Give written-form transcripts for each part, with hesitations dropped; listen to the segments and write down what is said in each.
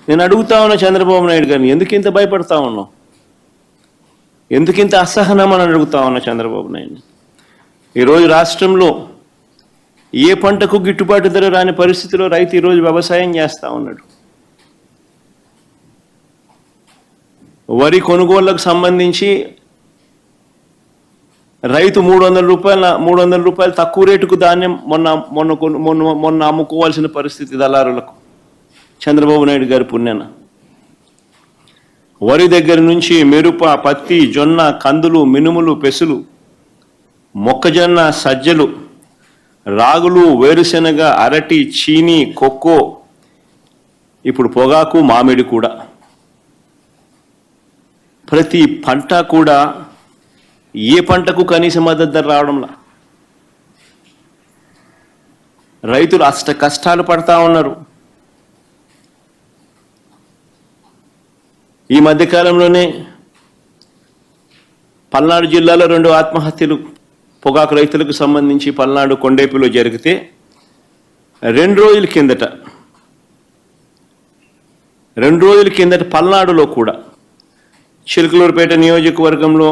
నేను అడుగుతా ఉన్నా చంద్రబాబు నాయుడు గారిని, ఎందుకు ఇంత భయపడతా ఉన్నావు, ఎందుకు ఇంత అసహనం అని అడుగుతా ఉన్నా చంద్రబాబు నాయుడిని. ఈరోజు రాష్ట్రంలో ఏ పంటకు గిట్టుబాటు ధర రాని పరిస్థితిలో రైతు ఈరోజు వ్యవసాయం చేస్తూ ఉన్నాడు. వరి కొనుగోళ్లకు సంబంధించి రైతు 300 రూపాయలు తక్కువ రేటుకు ధాన్యం మొన్న అమ్ముకోవాల్సిన పరిస్థితి దళారులకు. చంద్రబాబు నాయుడు గారి పుణ్యాన వరి దగ్గర నుంచి మిరప, పత్తి, జొన్న, కందులు, మినుములు, పెసులు, మొక్కజొన్న, సజ్జలు, రాగులు, వేరుశెనగ, అరటి, చీని, కొక్కో, ఇప్పుడు పొగాకు, మామిడి కూడా, ప్రతి పంట కూడా ఏ పంటకు కనీస మద్దతు ధర రావడంలా. రైతులు అష్ట కష్టాలు పడతా ఉన్నారు. ఈ మధ్యకాలంలోనే పల్నాడు జిల్లాలో 2 ఆత్మహత్యలు పొగాకు రైతులకు సంబంధించి పల్నాడు కొండేపిలో జరిగితే 2 రోజుల కిందట పల్నాడులో కూడా చిలకలూరుపేట నియోజకవర్గంలో,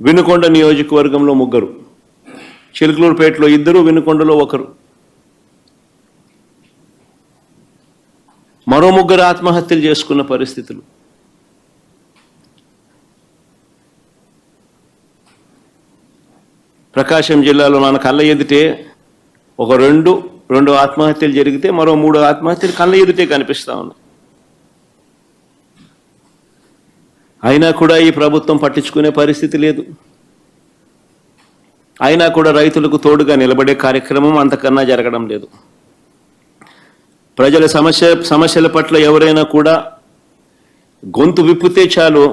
వినుకొండ నియోజకవర్గంలో 3, చిలకలూరుపేటలో 2, వినుకొండలో 1, మరో 3 ఆత్మహత్యలు చేసుకున్న పరిస్థితులు. ప్రకాశం జిల్లాలో మన కళ్ళ ఎదుటే ఒక 2 ఆత్మహత్యలు జరిగితే మరో 3 ఆత్మహత్యలు కళ్ళ ఎదుటే కనిపిస్తా ఉన్నాయి. అయినా కూడా ఈ ప్రభుత్వం పట్టించుకునే పరిస్థితి లేదు. అయినా కూడా రైతులకు తోడుగా నిలబడే కార్యక్రమం అంతకన్నా జరగడం లేదు. ప్రజల సమస్యల పట్ల ఎవరైనా కూడా గొంతు విప్పితే చాలు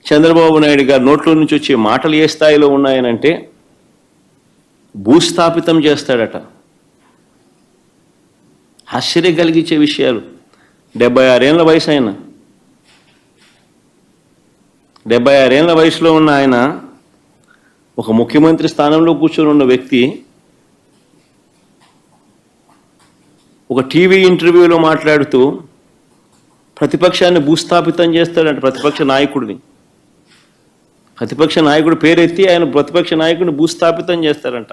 చంద్రబాబు నాయుడు గారు నోట్లో నుంచి వచ్చే మాటలు ఏ స్థాయిలో ఉన్నాయనంటే భూస్థాపితం చేస్తాడట. ఆశ్చర్యం కలిగించే విషయాలు. 76 ఏళ్ల వయసు ఆయన, 76 ఏళ్ల వయసులో ఉన్న ఆయన ఒక ముఖ్యమంత్రి స్థానంలో కూర్చొని ఉన్న వ్యక్తి ఒక టీవీ ఇంటర్వ్యూలో మాట్లాడుతూ ప్రతిపక్షాన్ని భూస్థాపితం చేస్తాడంట. ప్రతిపక్ష నాయకుడు పేరెత్తి ఆయన ప్రతిపక్ష నాయకుడిని భూస్థాపితం చేస్తారంట.